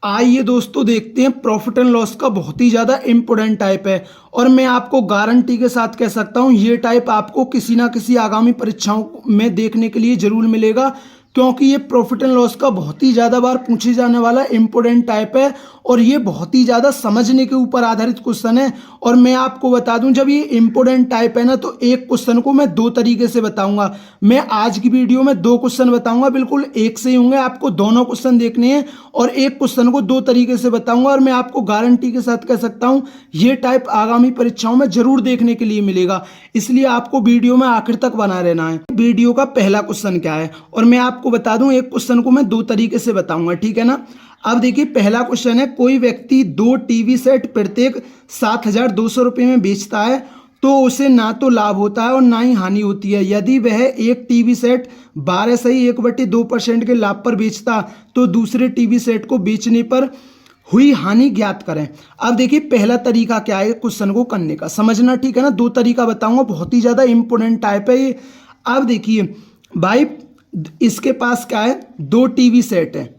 आइए दोस्तों देखते हैं प्रॉफिट एंड लॉस का बहुत ही ज़्यादा इम्पोर्टेंट टाइप है और मैं आपको गारंटी के साथ कह सकता हूं ये टाइप आपको किसी ना किसी आगामी परीक्षाओं में देखने के लिए जरूर मिलेगा, क्योंकि ये प्रॉफिट एंड लॉस का बहुत ही ज़्यादा बार पूछे जाने वाला इम्पोर्टेंट टाइप है और ये बहुत ही ज़्यादा समझने के ऊपर आधारित क्वेश्चन है। और मैं आपको बता दूं, जब ये इम्पोर्टेंट टाइप है ना, तो एक क्वेश्चन को मैं दो तरीके से बताऊंगा। मैं आज की वीडियो में दो क्वेश्चन बताऊंगा, बिल्कुल एक से ही होंगे, आपको दोनों क्वेश्चन देखने हैं और एक क्वेश्चन को दो तरीके से बताऊंगा। और मैं आपको गारंटी के साथ कह सकता हूं ये टाइप आगामी परीक्षाओं में जरूर देखने के लिए मिलेगा, इसलिए आपको वीडियो में आखिर तक बना रहना है। वीडियो का पहला क्वेश्चन क्या है और मैं आपको बता दूं, एक क्वेश्चन को मैं दो तरीके से बताऊंगा, ठीक है ना। अब देखिए पहला क्वेश्चन है, कोई व्यक्ति दो टीवी सेट प्रत्येक 7,200 रुपये में बेचता है तो उसे ना तो लाभ होता है और ना ही हानि होती है। यदि वह एक टीवी सेट 12.1/2% के लाभ पर बेचता तो दूसरे टीवी सेट को बेचने पर हुई हानि ज्ञात करें। अब देखिए पहला तरीका क्या है क्वेश्चन को करने का, समझना, ठीक है ना। दो तरीका बताऊंगा, बहुत ही ज्यादा इंपॉर्टेंट टाइप है ये। अब देखिए भाई, इसके पास क्या है, दो टीवी सेट है,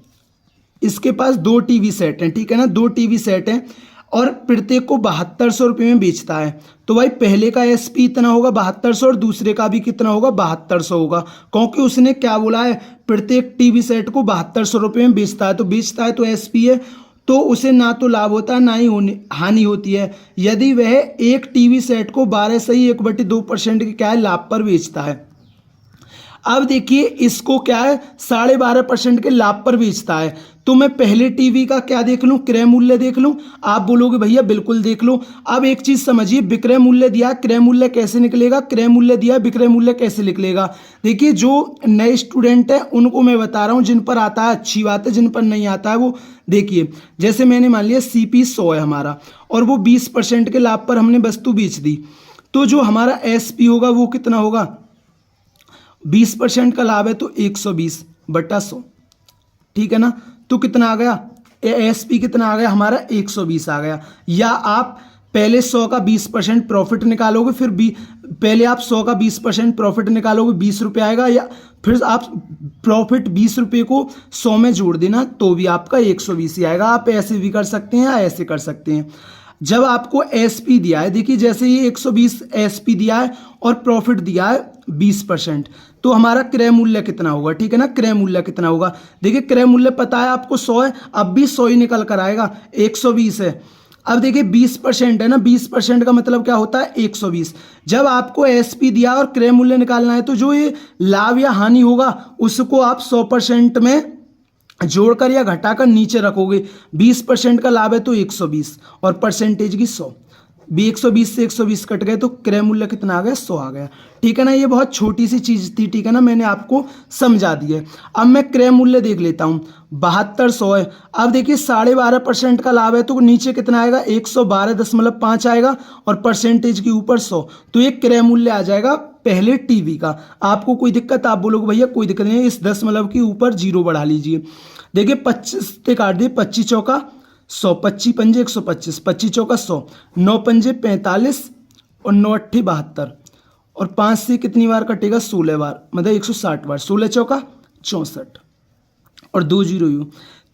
इसके पास दो टीवी सेट हैं, ठीक है ना, दो टीवी सेट हैं और प्रत्येक को 7200 रुपये में बेचता है। तो भाई पहले का एसपी इतना होगा 7200 और दूसरे का भी कितना होगा 7200 होगा, क्योंकि उसने क्या बोला है, प्रत्येक टीवी सेट को 7200 रुपये में बेचता है, तो बेचता है तो एसपी है, तो उसे ना तो लाभ होता है ना ही हानि होती है। यदि वह एक टीवी सेट को 12.1/2% के क्या है लाभ पर बेचता है। अब देखिए इसको क्या है 12.5% के लाभ पर बेचता है, तो मैं पहले टीवी का क्या देख लूं, क्रय मूल्य देख लूं। आप बोलोगे भैया बिल्कुल देख लो। अब एक चीज समझिए, विक्रय मूल्य दिया, क्रय मूल्य कैसे निकलेगा, क्रय मूल्य दिया, विक्रय मूल्य कैसे निकलेगा। देखिए जो नए स्टूडेंट है उनको मैं बता रहा हूं, जिन पर आता है अच्छी बात है, जिन पर नहीं आता है वो देखिए, जैसे मैंने मान लिया सीपी 100 है हमारा और वो 20% के लाभ पर हमने वस्तु बेच दी, तो जो हमारा एसपी होगा वो कितना होगा, 20% का लाभ है तो 120/100, ठीक है ना। तो कितना आ गया, एएसपी कितना आ गया हमारा 120 आ गया। या आप पहले 100 का 20% प्रॉफिट निकालोगे, फिर पहले आप 100 का 20% प्रॉफिट निकालोगे, 20 रुपये आएगा, या फिर आप प्रॉफिट 20 रुपये को 100 में जोड़ देना तो भी आपका 120 ही आएगा। आप ऐसे भी कर सकते हैं या ऐसे कर सकते हैं। जब आपको एसपी दिया है, देखिए जैसे ये 120 एसपी दिया है और प्रॉफिट दिया है 20%, तो हमारा क्रय मूल्य कितना होगा, ठीक है ना, क्रय मूल्य कितना होगा। देखिए क्रय मूल्य पता है आपको 100 है, अब भी 100 ही निकल कर आएगा, 120 है। अब देखिए 20% है ना, 20% का मतलब क्या होता है 120। जब आपको एसपी दिया और क्रय मूल्य निकालना है तो जो ये लाभ या हानि होगा उसको आप 100% में जोड़कर या घटाकर नीचे रखोगे। 20% का लाभ है तो 120 और परसेंटेज की 100, भी 120 से 120 कट गए तो क्रय मूल्य कितना आ गया, 100 आ गया, ठीक है ना। ये बहुत छोटी सी चीज थी, ठीक है ना, मैंने आपको समझा दी है। अब मैं क्रय मूल्य देख लेता हूँ, 7200 है। अब देखिए 12.5% का लाभ है तो नीचे कितना आएगा, 112.5 आएगा और परसेंटेज के ऊपर 100, तो ये क्रय मूल्य आ जाएगा पहले टीवी का। आपको कोई दिक्कत, आप बोलोगे भैया कोई दिक्कत नहीं है, इस 10 के ऊपर 0 बढ़ा लीजिए। देखिए 25 से काट दिए, 25 चौका 100, 25 पंजे 125, 25 चौका 100, 9 पंजे 45 और 9 अट्ठी 72 और 5 से कितनी बार कटेगा, 16 बार, मतलब 160 बार, 16 चौका 64 और 2 जीरो यू।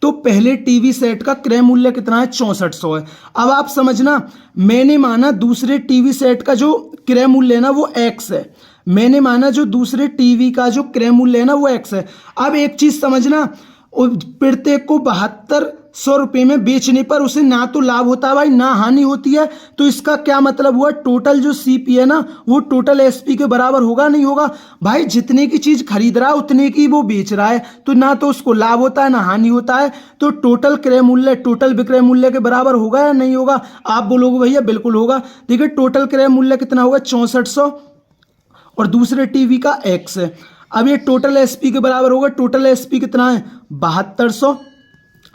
तो पहले टीवी सेट का क्रय मूल्य कितना है, 6400 है। अब आप समझना, मैंने माना दूसरे टीवी सेट का जो क्रय मूल्य है ना वो एक्स है, मैंने माना जो दूसरे टीवी का जो क्रय मूल्य है ना वो एक्स है। अब एक चीज समझना, प्रत्येक को 7200 रुपये में बेचने पर उसे ना तो लाभ होता है भाई ना हानि होती है, तो इसका क्या मतलब हुआ, टोटल जो सीपी है ना वो टोटल एसपी के बराबर होगा नहीं होगा। भाई जितने की चीज खरीद रहा है उतने की वो बेच रहा है, तो ना तो उसको लाभ होता है ना हानि होता है, तो टोटल क्रय मूल्य टोटल विक्रय मूल्य के बराबर होगा या नहीं होगा। आप बोलोगे भैया बिल्कुल होगा। देखिए टोटल क्रय मूल्य कितना होगा, 6400 और दूसरे टीवी का एक्स है। अब ये टोटल एसपी के बराबर होगा, टोटल एसपी कितना है 7200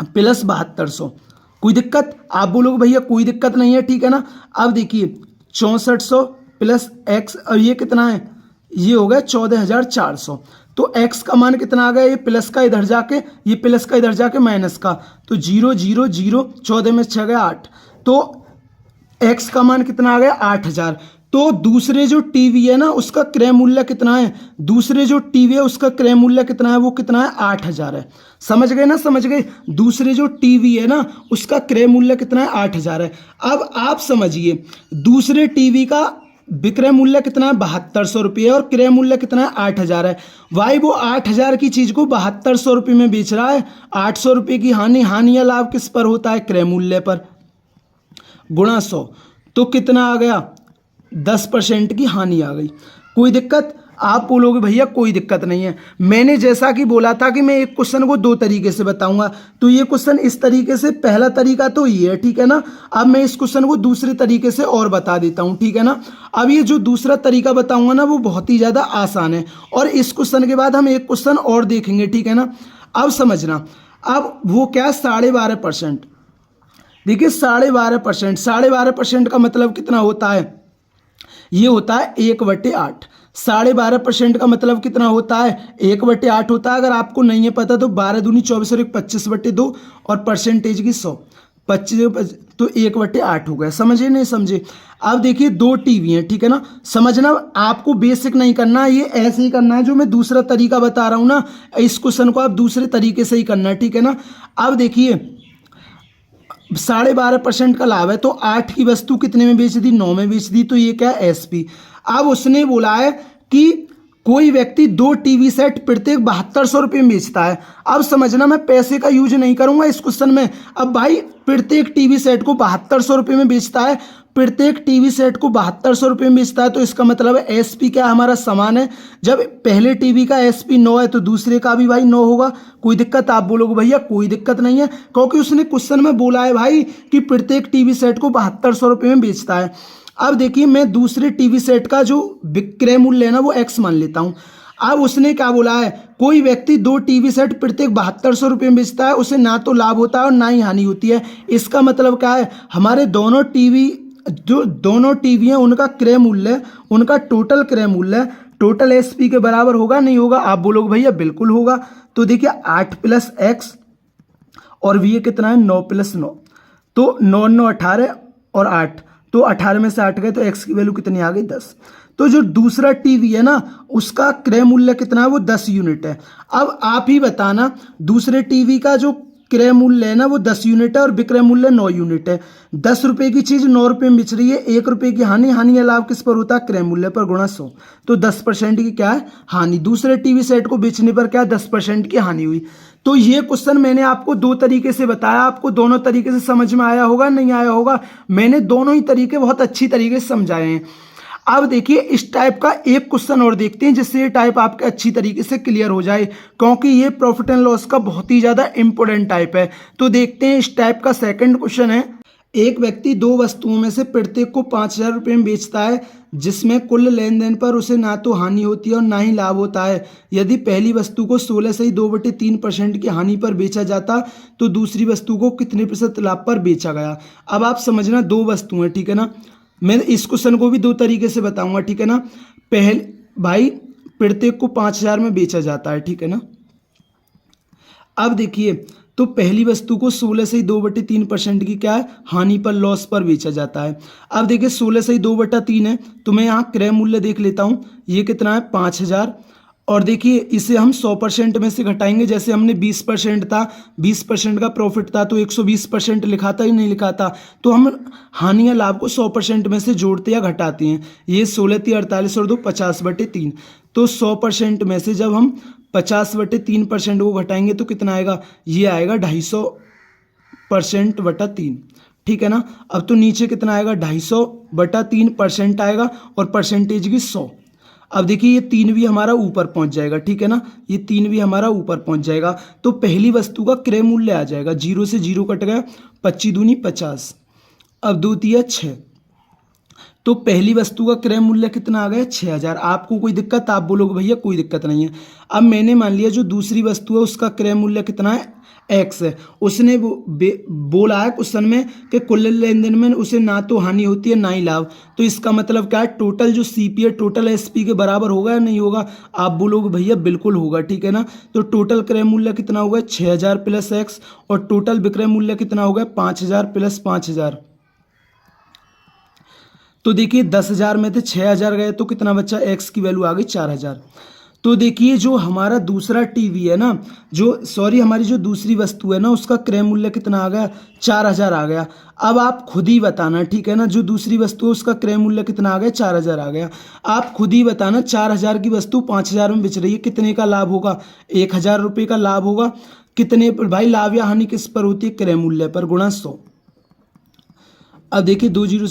प्लस 7200, कोई दिक्कत, आप बोलोगे भैया कोई दिक्कत नहीं है, ठीक है ना। अब देखिए 6400 प्लस एक्स, और ये कितना है, ये हो गया 14400, तो एक्स का मान कितना आ गया, ये प्लस का इधर जाके, ये प्लस का इधर जाके माइनस का, तो 0 0 0, 14 में 6 गया 8, तो एक्स का मान कितना आ गया 8000। तो दूसरे जो टीवी है ना उसका क्रय मूल्य कितना है, दूसरे जो टीवी है उसका क्रय मूल्य कितना है, वो कितना है 8,000 है। समझ गए ना, समझ गए। दूसरे जो टीवी है ना उसका क्रय मूल्य कितना है 8,000 है। अब आप समझिए दूसरे टीवी का विक्रय मूल्य कितना है 7200 रुपये और क्रय मूल्य कितना है 8,000 है। भाई वो 8,000 की चीज को 7200 रुपये में बेच रहा है, 800 रुपये की हानि या लाभ किस पर होता है, क्रय मूल्य पर, गुणा 100, तो कितना आ गया 10% की हानि आ गई। कोई दिक्कत? आप बोलोगे भैया कोई दिक्कत नहीं है। मैंने जैसा कि बोला था कि मैं एक क्वेश्चन को दो तरीके से बताऊंगा, तो ये क्वेश्चन इस तरीके से, पहला तरीका तो ये है, ठीक है ना। अब मैं इस क्वेश्चन को दूसरे तरीके से और बता देता हूं, ठीक है ना। अब ये जो दूसरा तरीका बताऊंगा ना वो बहुत ही ज़्यादा आसान है, और इस क्वेश्चन के बाद हम एक क्वेश्चन और देखेंगे, ठीक है ना। अब समझना, अब वो क्या है 12.5%। देखिए 12.5%, 12.5% का मतलब कितना होता है, ये होता है 1/8। 12.5% का मतलब कितना होता है, 1/8 होता है। अगर आपको नहीं है पता तो 12 दूनी 24 और 1 25/2 और परसेंटेज की 100, 25 तो 1/8 हो गया। समझे नहीं समझे? अब देखिए दो टीवी हैं, ठीक है ना। समझना, आपको बेसिक नहीं करना, ये ऐसे ही करना है जो मैं दूसरा तरीका बता रहा हूं ना, इस क्वेश्चन को आप दूसरे तरीके से ही करना है, ठीक है ना। अब देखिए 12.5% का लाभ है, तो 8 की वस्तु कितने में बेच दी, 9 में बेच दी, तो ये क्या है एसपी। अब उसने बोला है कि कोई व्यक्ति 2 टीवी सेट प्रत्येक 7200 रुपये में बेचता है। अब समझना, मैं पैसे का यूज नहीं करूंगा इस क्वेश्चन में। अब भाई प्रत्येक टीवी सेट को 7200 रुपये में बेचता है, प्रत्येक टीवी सेट को 7200 रुपये में बेचता है, तो इसका मतलब है एसपी क्या हमारा समान है। जब पहले टीवी का एसपी 9 है तो दूसरे का भी भाई 9 होगा। कोई दिक्कत? आप बोलोगे भैया कोई दिक्कत नहीं है, क्योंकि उसने क्वेश्चन में बोला है भाई कि प्रत्येक टीवी सेट को 7200 रुपये में बेचता है। अब देखिए मैं दूसरे टीवी सेट का जो विक्रय मूल्य है ना वो एक्स मान लेता हूं। अब उसने क्या बोला है, कोई व्यक्ति 2 टीवी सेट प्रत्येक 7200 रुपये में बेचता है, उसे ना तो लाभ होता है और ना ही हानि होती है। इसका मतलब क्या है, हमारे दोनों टीवी, जो दोनों टीवी हैं उनका क्रय मूल्य, उनका टोटल क्रय मूल्य टोटल एसपी के बराबर होगा नहीं होगा? आप बोलोगे भैया बिल्कुल होगा। तो देखिए 8 + x और वी कितना है 9 + 9, तो 9 9 18 और 8, तो 18 में से 8 गए तो x की वैल्यू कितनी आ गई 10। तो जो दूसरा टीवी है ना उसका क्रय मूल्य कितना है, वो 10 यूनिट है। अब आप ही बताना, दूसरे टीवी का जो क्रय मूल्य है ना वो 10 यूनिट है और विक्रय मूल्य 9 यूनिट है। 10 रुपए की चीज 9 रुपए में बिच रही है, 1 रुपए की हानि या लाभ किस पर होता है, क्रय मूल्य पर, गुणा 100, तो 10% की क्या है हानि। दूसरे टीवी सेट को बेचने पर क्या 10% की हानि हुई। तो ये क्वेश्चन मैंने आपको दो तरीके से बताया, आपको दोनों तरीके से समझ में आया होगा नहीं आया होगा? मैंने दोनों ही तरीके बहुत अच्छी तरीके से समझाए हैं। अब देखिए इस टाइप का एक क्वेश्चन और देखते हैं जिससे ये टाइप आपके अच्छी तरीके से क्लियर हो जाए, क्योंकि ये प्रॉफिट एंड लॉस का बहुत ही ज्यादा इंपॉर्टेंट टाइप है। तो देखते हैं इस टाइप का सेकंड क्वेश्चन है। एक व्यक्ति 2 वस्तुओं में से प्रत्येक को 5000 रुपये में बेचता है, जिसमें कुल लेन देन पर उसे ना तो हानि होती है और ना ही लाभ होता है। यदि पहली वस्तु को 16 से ही 2/3% की हानि पर बेचा जाता तो दूसरी वस्तु को कितने % लाभ पर बेचा गया। अब आप समझना 2 वस्तुएं, ठीक है ना। मैं इस क्वेश्चन को भी 2 तरीके से बताऊंगा, ठीक है ना। पहले भाई प्रत्येक को 5000 में बेचा जाता है, ठीक है ना। अब देखिए तो पहली वस्तु को 16 से ही 2/3% की क्या है हानि पर, लॉस पर बेचा जाता है। अब देखिए 16 से ही 2/3 है, तो मैं यहाँ क्रय मूल्य देख लेता हूँ, ये कितना है 5000। और देखिए इसे हम 100% में से घटाएंगे, जैसे हमने 20% था, 20% का प्रॉफिट था तो 120% लिखा था ही नहीं लिखा था, तो हम हानि या लाभ को 100% में से जोड़ते या घटाते हैं। ये 16 × 48 और 2 50/3, तो 100% में से जब हम 50/3% को घटाएंगे तो कितना आएगा, ये आएगा 250%/3, ठीक है ना। अब तो नीचे कितना आएगा 250/3% आएगा और परसेंटेज की 100। अब देखिए ये 3 भी हमारा ऊपर पहुंच जाएगा, ठीक है ना, ये 3 भी हमारा ऊपर पहुंच जाएगा। तो पहली वस्तु का क्रय मूल्य आ जाएगा, 0 से 0 कट गया, 25 दूनी 50, अब 2 तिया 6, तो पहली वस्तु का क्रय मूल्य कितना आ गया 6000। आपको कोई दिक्कत? आप बोलोगे भैया कोई दिक्कत नहीं है। अब मैंने मान लिया जो दूसरी वस्तु है उसका क्रय मूल्य कितना है एक्स है। उसने बोला है क्वेश्चन में कि कुल लेन देन में उसे ना तो हानि होती है ना ही लाभ, तो इसका मतलब क्या है, टोटल जो सीपी है टोटल एसपी के बराबर होगा या नहीं होगा? आप बोलोगे भैया बिल्कुल होगा, ठीक है ना। तो टोटल क्रय मूल्य कितना होगा 6000 + एक्स और टोटल विक्रय मूल्य कितना होगा 5000 + 5000। तो देखिए 10,000 में से 6,000 गए तो कितना बचा, एक्स की वैल्यू आ गई 4,000। तो देखिए जो हमारा दूसरा टीवी है ना, हमारी जो दूसरी वस्तु है ना, उसका क्रय मूल्य कितना आ गया, 4,000 आ गया। अब आप खुद ही बताना, ठीक है ना, जो दूसरी वस्तु है उसका क्रय मूल्य कितना आ गया, 4,000 आ गया। आप खुद ही बताना 4,000 की वस्तु 5,000 में बिच रही है, कितने का लाभ होगा, 1,000 रुपये का लाभ होगा। कितने पर भाई, लाभ या हानि किस पर होती है, क्रय मूल्य पर, गुणा 100। अब देखिए 2 जीरो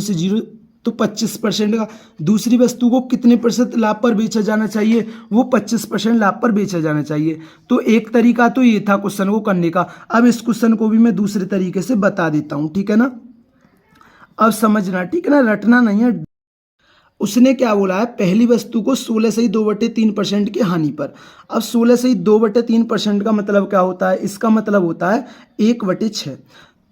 से 0 तो 25% का। दूसरी वस्तु को कितने प्रतिशत लाभ पर बेचा जाना चाहिए, वो 25% लाभ पर बेचा जाना चाहिए। तो एक तरीका तो ये था क्वेश्चन को करने का। अब इस क्वेश्चन को भी मैं दूसरे तरीके से बता देता हूँ, ठीक है ना। अब समझना, ठीक है ना, रटना नहीं है। उसने क्या बोला है, पहली वस्तु को 16 से 2/3% की हानि पर। अब 16 से 2/3% का मतलब क्या होता है, इसका मतलब होता है 1/6।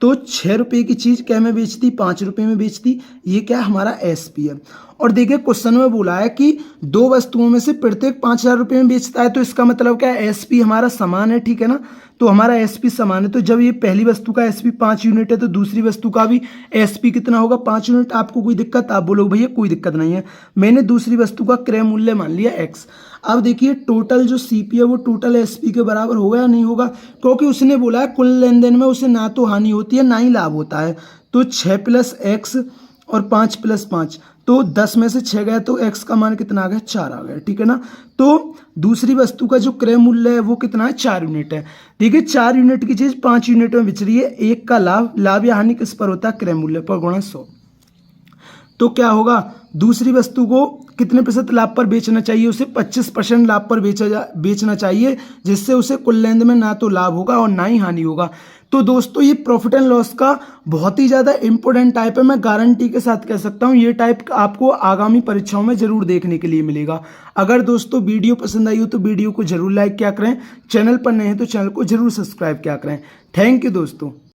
तो 6 रुपये की चीज़ क्या में बेचती, 5 रुपये में बेचती। ये क्या हमारा एसपी है। और देखिए क्वेश्चन में बोला है कि दो वस्तुओं में से प्रत्येक 5,000 रुपये में बेचता है, तो इसका मतलब क्या है, एसपी हमारा समान है, ठीक है ना। तो हमारा एसपी समान है, तो जब ये पहली वस्तु का एसपी 5 यूनिट है तो दूसरी वस्तु का भी एसपी कितना होगा, 5 यूनिट। आपको कोई दिक्कत, आप बोलो भैया कोई दिक्कत नहीं है। मैंने दूसरी वस्तु का क्रय मूल्य मान लिया एक्स। अब देखिए टोटल जो सीपी है वो टोटल एसपी के बराबर होगा या नहीं होगा, क्योंकि उसने बोला है कुल लेन देन में उसे ना तो हानि होती है ना ही लाभ होता है। तो 6 + x और 5 + 5, तो 10 में से 6 गया तो x का मान कितना आ गया, 4 आ गया, ठीक है ना। तो दूसरी वस्तु का जो क्रय मूल्य है वो कितना है, 4 यूनिट है। देखिए 4 यूनिट की चीज 5 यूनिट में बिच रही है, एक का लाभ या हानि किस पर होता है, क्रय मूल्य पर, गुणा 100। तो क्या होगा, दूसरी वस्तु को कितने प्रतिशत लाभ पर बेचना चाहिए, उसे 25% लाभ पर बेचना चाहिए, जिससे उसे कुल लेन देन में ना तो लाभ होगा और ना ही हानि होगा। तो दोस्तों ये प्रॉफिट एंड लॉस का बहुत ही ज़्यादा इंपॉर्टेंट टाइप है। मैं गारंटी के साथ कह सकता हूँ ये टाइप आपको आगामी परीक्षाओं में जरूर देखने के लिए मिलेगा। अगर दोस्तों वीडियो पसंद आई हो तो वीडियो को जरूर लाइक किया करें, चैनल पर नए हैं तो चैनल को जरूर सब्सक्राइब किया करें। थैंक यू दोस्तों।